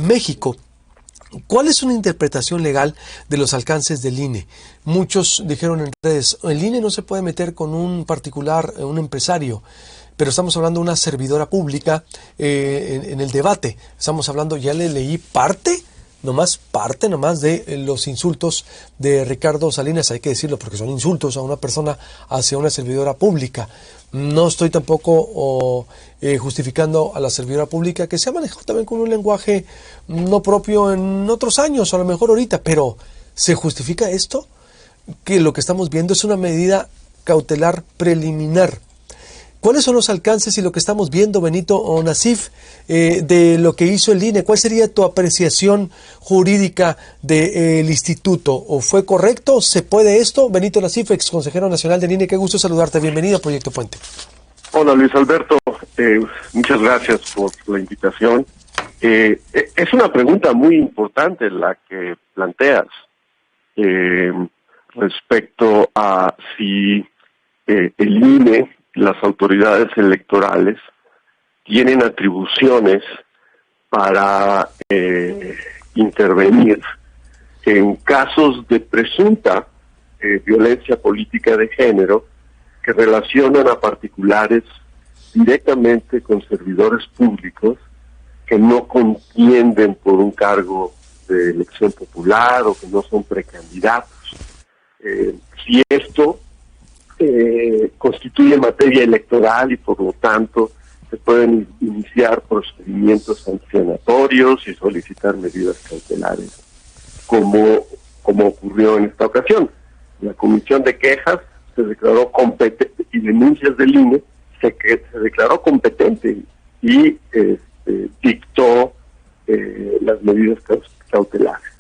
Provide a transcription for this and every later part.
México. ¿Cuál es una interpretación legal de los alcances del INE? Muchos dijeron en redes, el INE no se puede meter con un particular, un empresario, pero estamos hablando de una servidora pública en el debate. Estamos hablando, ya le leí parte nomás de los insultos de Ricardo Salinas, hay que decirlo porque son insultos a una persona hacia una servidora pública. No estoy tampoco justificando a la servidora pública, que se ha manejado también con un lenguaje no propio en otros años, a lo mejor ahorita, pero ¿se justifica esto? Que lo que estamos viendo es una medida cautelar preliminar. ¿Cuáles son los alcances y lo que estamos viendo, Benito o Nasif, de lo que hizo el INE? ¿Cuál sería tu apreciación jurídica del instituto? ¿O fue correcto? ¿Se puede esto? Benito Nasif, ex consejero nacional del INE, qué gusto saludarte. Bienvenido a Proyecto Puente. Hola Luis Alberto, muchas gracias por la invitación. Es una pregunta muy importante la que planteas respecto a si el INE, las autoridades electorales, tienen atribuciones para intervenir en casos de presunta violencia política de género que relacionan a particulares directamente con servidores públicos que no contienden por un cargo de elección popular o que no son precandidatos. Si esto constituye materia electoral y por lo tanto se pueden iniciar procedimientos sancionatorios y solicitar medidas cautelares, como ocurrió en esta ocasión. La Comisión de Quejas se declaró competente y denuncias del INE se declaró competente y dictó las medidas cautelares.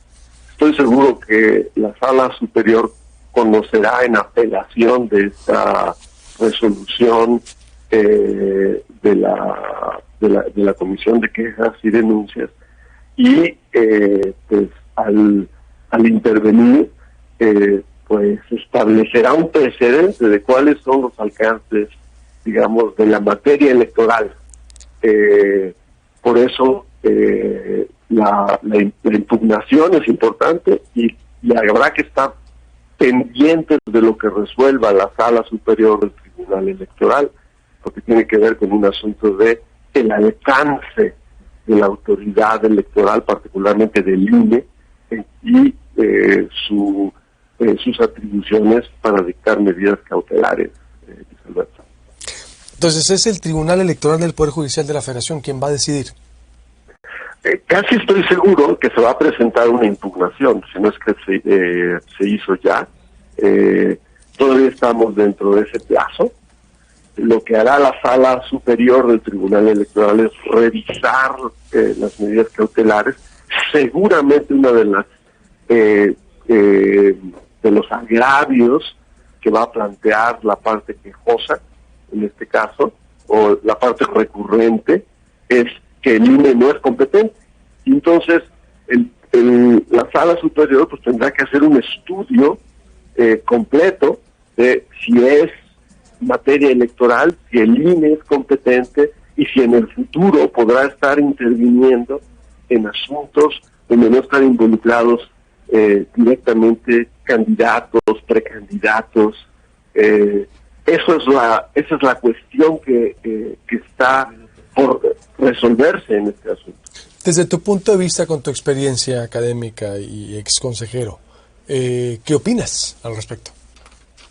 Estoy seguro que la Sala Superior conocerá en apelación de esta resolución de la Comisión de Quejas y Denuncias y pues al intervenir pues establecerá un precedente de cuáles son los alcances, digamos, de la materia electoral. Por eso la impugnación es importante y habrá que estar pendientes de lo que resuelva la Sala Superior del Tribunal Electoral, porque tiene que ver con un asunto de el alcance de la autoridad electoral, particularmente del INE, y sus atribuciones para dictar medidas cautelares. Entonces, ¿es el Tribunal Electoral del Poder Judicial de la Federación quien va a decidir? Casi estoy seguro que se va a presentar una impugnación, si no es que se hizo ya. Todavía estamos dentro de ese plazo. Lo que hará la Sala Superior del Tribunal Electoral es revisar las medidas cautelares. Seguramente una de las de los agravios que va a plantear la parte quejosa, en este caso, o la parte recurrente, es que el INE no es competente. Entonces, la Sala Superior pues tendrá que hacer un estudio completo de si es materia electoral, si el INE es competente y si en el futuro podrá estar interviniendo en asuntos donde no están involucrados directamente candidatos, precandidatos. Esa es la cuestión que está por resolverse en este asunto. Desde tu punto de vista, con tu experiencia académica y ex consejero, ¿qué opinas al respecto?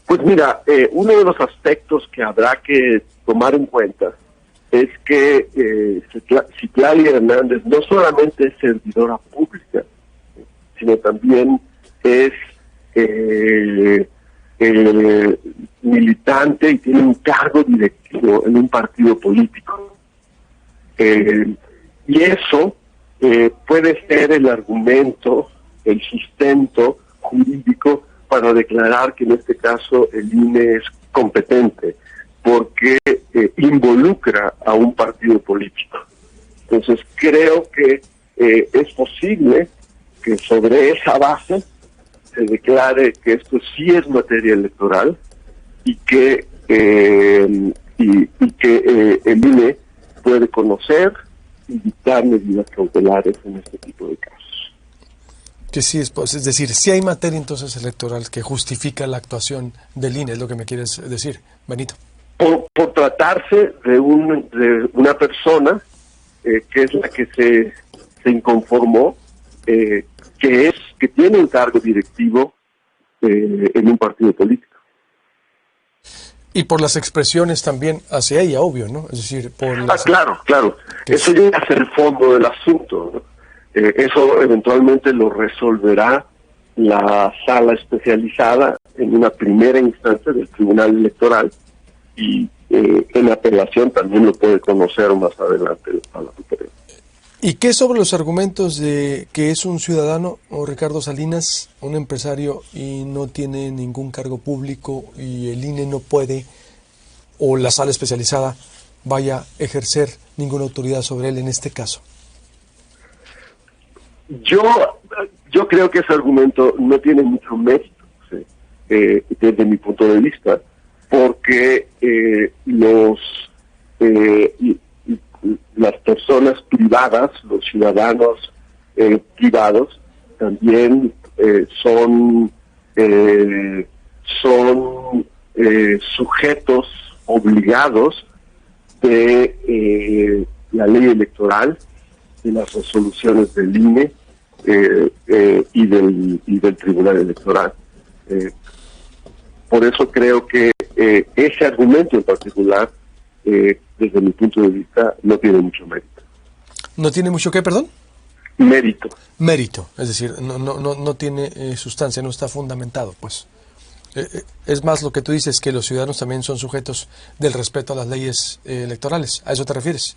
Pues mira, uno de los aspectos que habrá que tomar en cuenta es que Citlali Hernández no solamente es servidora pública, sino también es militante y tiene un cargo directivo en un partido político. Y eso puede ser el argumento, el sustento jurídico para declarar que en este caso el INE es competente, porque involucra a un partido político. Entonces creo que es posible que sobre esa base se declare que esto sí es materia electoral y que el INE puede conocer y dictar medidas cautelares en este tipo de casos. Que sí, es decir, si hay materia entonces electoral que justifica la actuación del INE, es lo que me quieres decir, Benito. Por tratarse de una persona que es la que se inconformó, que tiene un cargo directivo en un partido político. Y por las expresiones también hacia ella, obvio, ¿no? Es decir, por las... Claro. Eso llega a ser el fondo del asunto, ¿no? Eso eventualmente lo resolverá la sala especializada en una primera instancia del Tribunal Electoral y en apelación también lo puede conocer más adelante a la Suprema. ¿Y qué sobre los argumentos de que es un ciudadano, o Ricardo Salinas, un empresario y no tiene ningún cargo público y el INE no puede, o la sala especializada vaya a ejercer ninguna autoridad sobre él en este caso? Yo creo que ese argumento no tiene mucho mérito, ¿sí? Desde mi punto de vista, porque las personas privadas, los ciudadanos privados, también son sujetos obligados de la ley electoral, de las resoluciones del INE y del Tribunal Electoral. Por eso creo que ese argumento en particular, desde mi punto de vista, no tiene mucho mérito. ¿No tiene mucho qué, perdón? Mérito. Mérito, es decir, no tiene sustancia, no está fundamentado, pues. Es más lo que tú dices, que los ciudadanos también son sujetos del respeto a las leyes electorales. ¿A eso te refieres?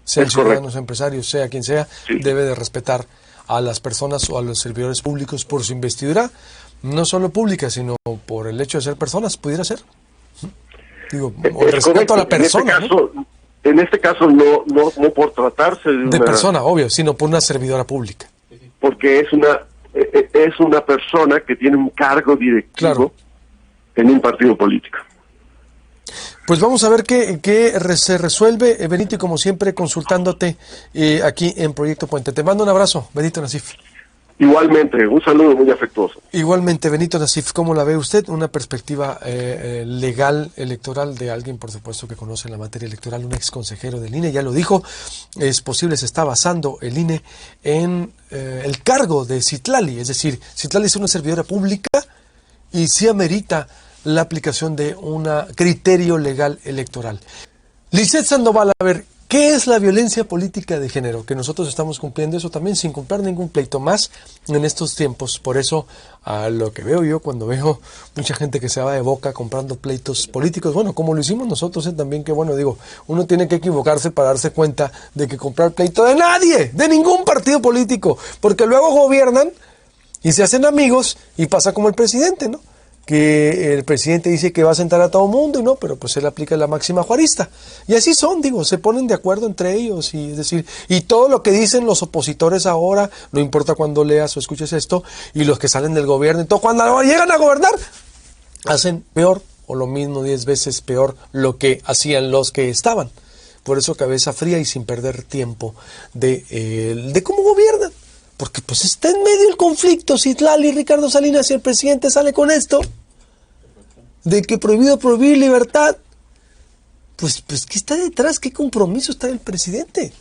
Sean ciudadanos, empresarios, sea quien sea, sí, debe de respetar a las personas o a los servidores públicos por su investidura, no solo pública, sino por el hecho de ser personas, pudiera ser. Digo, o respeto a la persona. En este caso no por tratarse de persona, obvio, sino por una servidora pública. Porque es una persona que tiene un cargo directivo, claro, en un partido político. Pues vamos a ver qué se resuelve, Benito, y como siempre consultándote aquí en Proyecto Puente. Te mando un abrazo, Benito Nasif. Igualmente, un saludo muy afectuoso. Igualmente, Benito Nasif, ¿cómo la ve usted? Una perspectiva legal, electoral, de alguien, por supuesto, que conoce la materia electoral, un ex consejero del INE, ya lo dijo, es posible, se está basando el INE en el cargo de Citlali, es decir, Citlali es una servidora pública y sí amerita la aplicación de un criterio legal electoral. Lisset Sandoval, a ver, ¿qué es la violencia política de género? Que nosotros estamos cumpliendo eso también sin cumplir ningún pleito más en estos tiempos. Por eso, a lo que veo yo, cuando veo mucha gente que se va de boca comprando pleitos políticos, bueno, como lo hicimos nosotros también, que bueno, digo, uno tiene que equivocarse para darse cuenta de que comprar pleito de nadie, de ningún partido político, porque luego gobiernan y se hacen amigos y pasa como el presidente, ¿no? Que el presidente dice que va a sentar a todo mundo y no, pero pues él aplica la máxima juarista. Y así son, digo, se ponen de acuerdo entre ellos, y es decir, y todo lo que dicen los opositores ahora, no importa cuando leas o escuches esto, y los que salen del gobierno, y todo, cuando llegan a gobernar, hacen peor, o lo mismo 10 veces peor, lo que hacían los que estaban. Por eso cabeza fría y sin perder tiempo de cómo gobiernan. Porque pues está en medio del conflicto, Citlali, Ricardo Salinas, y el presidente sale con esto, de que prohibido prohibir libertad. Pues ¿qué está detrás? ¿Qué compromiso está el presidente?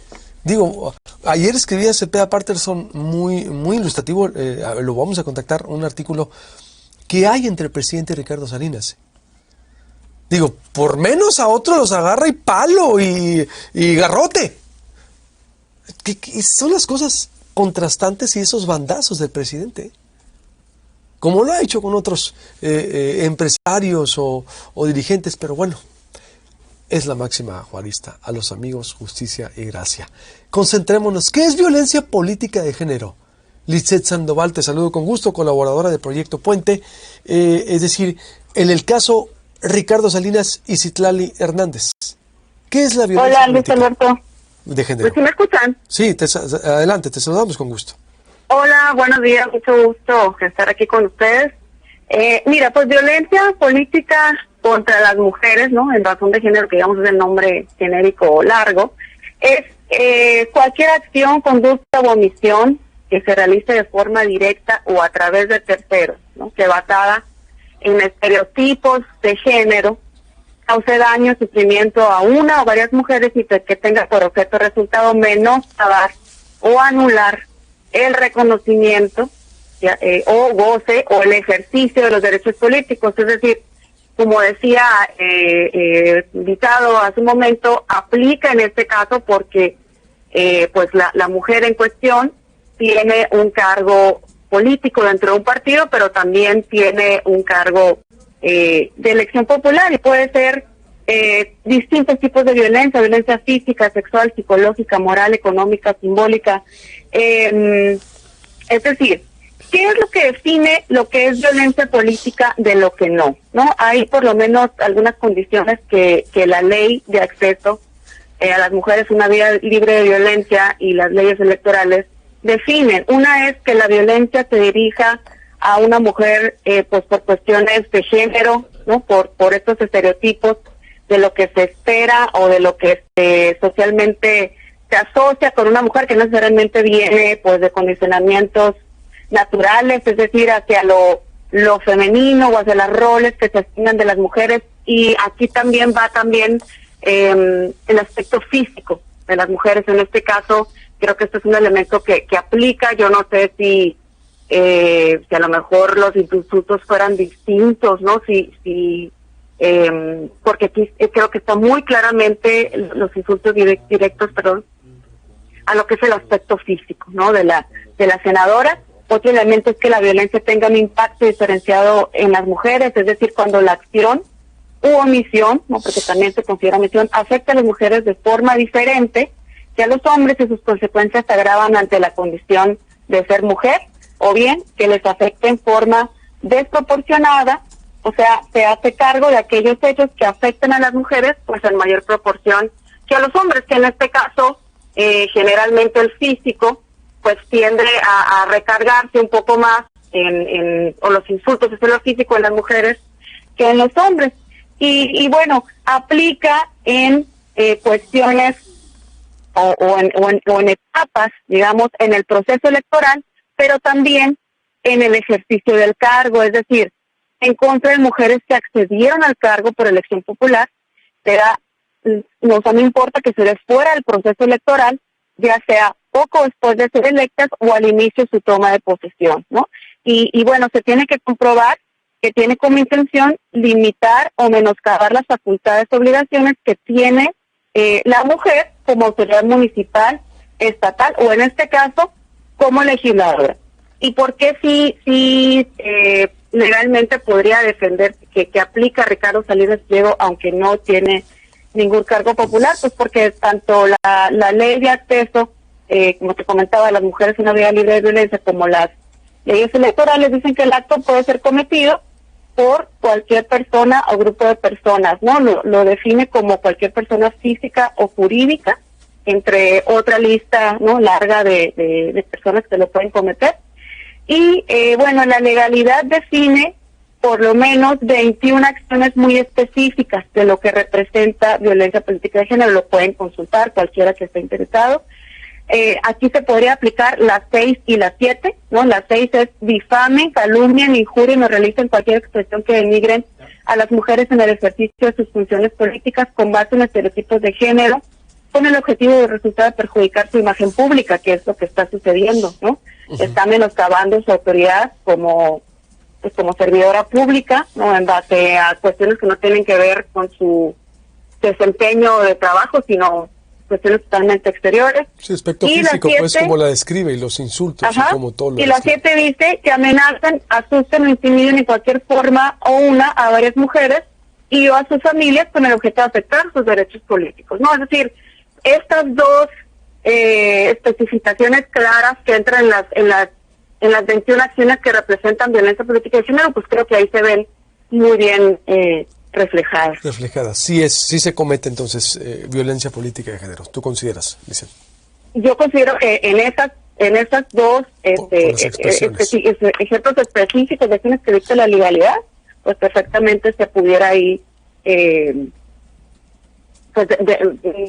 Digo, ayer escribía Cepeda Patterson muy ilustrativo, lo vamos a contactar, un artículo que hay entre el presidente y Ricardo Salinas. Digo, por menos a otros los agarra y palo y garrote. ¿Qué son las cosas contrastantes y esos bandazos del presidente? Como lo ha hecho con otros empresarios o dirigentes, pero bueno, es la máxima juarista: a los amigos, justicia y gracia. Concentrémonos. ¿Qué es violencia política de género? Lisset Sandoval, te saludo con gusto, colaboradora de Proyecto Puente, es decir, en el caso Ricardo Salinas y Citlali Hernández. ¿Qué es la violencia política? Hola, Luis Alberto. De género. ¿Sí me escuchan? Sí, adelante, te saludamos con gusto. Hola, buenos días, mucho gusto estar aquí con ustedes. Mira, pues violencia política contra las mujeres, ¿no? En razón de género, que digamos es el nombre genérico o largo, es Cualquier acción, conducta o omisión que se realice de forma directa o a través de terceros, ¿no?, que basada en estereotipos de género, cause daño, sufrimiento a una o varias mujeres y que tenga por objeto resultado menoscabar o anular el reconocimiento o goce o el ejercicio de los derechos políticos. Es decir, como decía invitado hace un momento, aplica en este caso porque pues la mujer en cuestión tiene un cargo político dentro de un partido, pero también tiene un cargo de elección popular, y puede ser distintos tipos de violencia física, sexual, psicológica, moral, económica, simbólica. Es decir, ¿qué es lo que define lo que es violencia política de lo que no? Hay por lo menos algunas condiciones que la ley de acceso a las mujeres a una vida libre de violencia y las leyes electorales definen. Una es que la violencia se dirija a una mujer pues por cuestiones de género, ¿no?, por estos estereotipos de lo que se espera o de lo que socialmente se asocia con una mujer, que no necesariamente viene pues de condicionamientos naturales, es decir, hacia lo femenino o hacia los roles que se asignan de las mujeres. Y aquí también va el aspecto físico de las mujeres. En este caso, creo que esto es un elemento que aplica. Yo no sé si a lo mejor los insultos fueran distintos, ¿no? Porque aquí creo que está muy claramente los insultos directos, a lo que es el aspecto físico, ¿no?, de la senadora. Otro elemento es que la violencia tenga un impacto diferenciado en las mujeres, es decir, cuando la acción u omisión, ¿no?, porque también se considera omisión, afecta a las mujeres de forma diferente que a los hombres, y sus consecuencias se agravan ante la condición de ser mujer, o bien que les afecte en forma desproporcionada, o sea, se hace cargo de aquellos hechos que afectan a las mujeres pues en mayor proporción que a los hombres, que en este caso generalmente el físico pues tiende a recargarse un poco más o los insultos es lo físico en las mujeres que en los hombres. Y bueno, aplica en cuestiones o en etapas, digamos, en el proceso electoral, pero también en el ejercicio del cargo, es decir, en contra de mujeres que accedieron al cargo por elección popular, no importa que se les fuera el proceso electoral, ya sea poco después de ser electas o al inicio de su toma de posesión, ¿no? Y bueno, se tiene que comprobar que tiene como intención limitar o menoscabar las facultades y obligaciones que tiene la mujer como autoridad municipal, estatal o en este caso como legisladora. ¿Y por qué sí legalmente podría defender que aplica Ricardo Salinas Pliego aunque no tiene ningún cargo popular? Pues porque tanto la ley de acceso, como te comentaba, a las mujeres en una vida libre de violencia, como las leyes electorales dicen que el acto puede ser cometido por cualquier persona o grupo de personas, ¿no? Lo define como cualquier persona física o jurídica, entre otra lista, ¿no?, larga de personas que lo pueden cometer. Y bueno, la legalidad define por lo menos 21 acciones muy específicas de lo que representa violencia política de género. Lo pueden consultar cualquiera que esté interesado. Aquí se podría aplicar las 6 y las 7, ¿no? Las 6 es difamen, calumnien, injurien o realicen cualquier expresión que denigren a las mujeres en el ejercicio de sus funciones políticas con base en estereotipos de género, con el objetivo de resultar de perjudicar su imagen pública, que es lo que está sucediendo, ¿no? Uh-huh. Está menoscabando su autoridad como servidora pública, ¿no?, en base a cuestiones que no tienen que ver con su desempeño de trabajo, sino cuestiones totalmente exteriores. Sí, aspecto físico, pues, como la describe, y los insultos, ajá, y como todo lo y la 7 dice que amenazan, asustan o intimiden en cualquier forma a varias mujeres y o a sus familias con el objeto de afectar sus derechos políticos, ¿no? Es decir, estas dos especificaciones claras que entran en las 21 acciones que representan violencia política de género, pues creo que ahí se ven muy bien reflejadas. Sí se comete entonces violencia política de género. ¿Tú consideras, Vicente? Yo considero que en esas dos ejemplos específicos de acciones que dicta la legalidad, pues perfectamente se pudiera ahí pues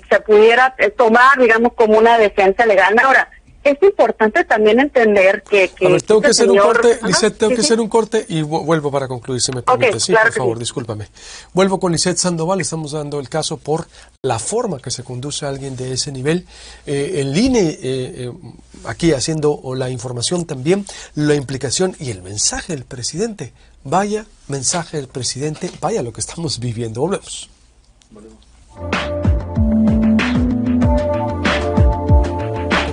se pudiera tomar, digamos, como una defensa legal. Ahora, es importante también entender que a ver, tengo que hacer un corte, Lisette, tengo sí, que hacer un corte y vuelvo para concluir, si me permite. Sí, claro por favor, sí. discúlpame. Vuelvo con Lisette Sandoval, estamos dando el caso por la forma que se conduce a alguien de ese nivel. El INE, aquí haciendo la información también, la implicación y el mensaje del presidente. Vaya mensaje del presidente, vaya lo que estamos viviendo. Volvemos.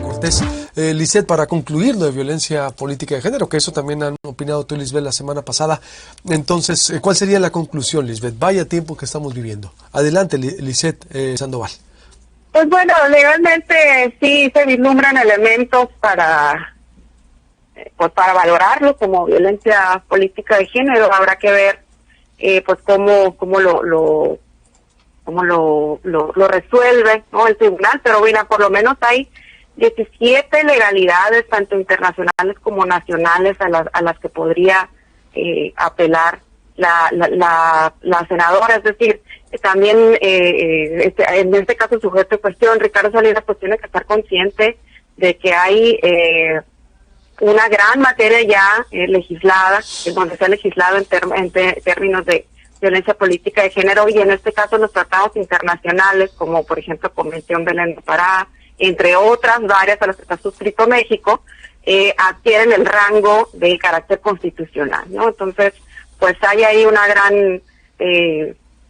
Cortés. Lisette, para concluir lo de violencia política de género, que eso también han opinado tú y Lisbeth la semana pasada. Entonces, ¿cuál sería la conclusión, Lisbeth? Vaya tiempo que estamos viviendo. Adelante, Lisette Sandoval. Pues bueno, legalmente sí se vislumbran elementos para valorarlo como violencia política de género. Habrá que ver pues cómo lo resuelve, ¿no?, el tribunal, pero bueno, por lo menos hay 17 legalidades, tanto internacionales como nacionales, a las que podría apelar la senadora. Es decir, también en este caso el sujeto de cuestión, Ricardo Salinas, pues tiene que estar consciente de que hay una gran materia ya legislada, en donde se ha legislado en términos de violencia política de género, y en este caso los tratados internacionales, como por ejemplo Convención Belén do Pará, entre otras varias a las que está suscrito México, adquieren el rango de carácter constitucional, ¿no? Entonces, pues hay ahí una gran,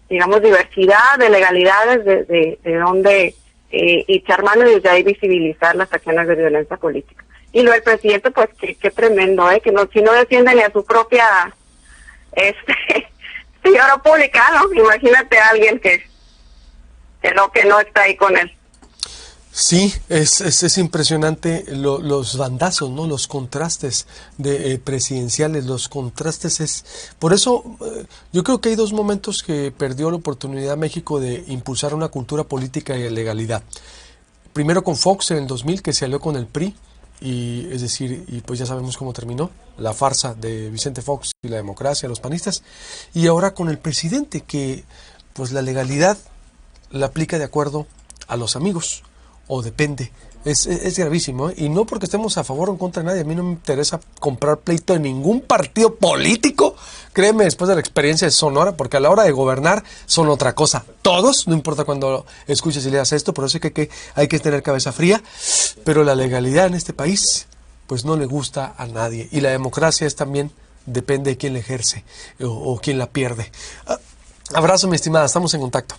digamos, diversidad de legalidades de donde echar mano y desde ahí visibilizar las acciones de violencia política. Y lo del presidente, pues qué tremendo, que no, si no defiende ni a su propia señora pública, ¿no? Imagínate a alguien que no está ahí con él. Sí, es impresionante los bandazos, ¿no? Los contrastes presidenciales, los contrastes por eso yo creo que hay dos momentos que perdió la oportunidad México de impulsar una cultura política y de legalidad. Primero con Fox en el 2000, que se alió con el PRI, y pues ya sabemos cómo terminó, la farsa de Vicente Fox y la democracia, los panistas, y ahora con el presidente, que pues la legalidad la aplica de acuerdo a los amigos, o depende. Es gravísimo, y no porque estemos a favor o en contra de nadie. A mí no me interesa comprar pleito de ningún partido político, créeme, después de la experiencia de Sonora, porque a la hora de gobernar son otra cosa. Todos, no importa cuando escuches y leas esto, por eso que hay que tener cabeza fría, pero la legalidad en este país pues no le gusta a nadie, y la democracia es también, depende de quién la ejerce o quién la pierde. Abrazo, mi estimada, estamos en contacto.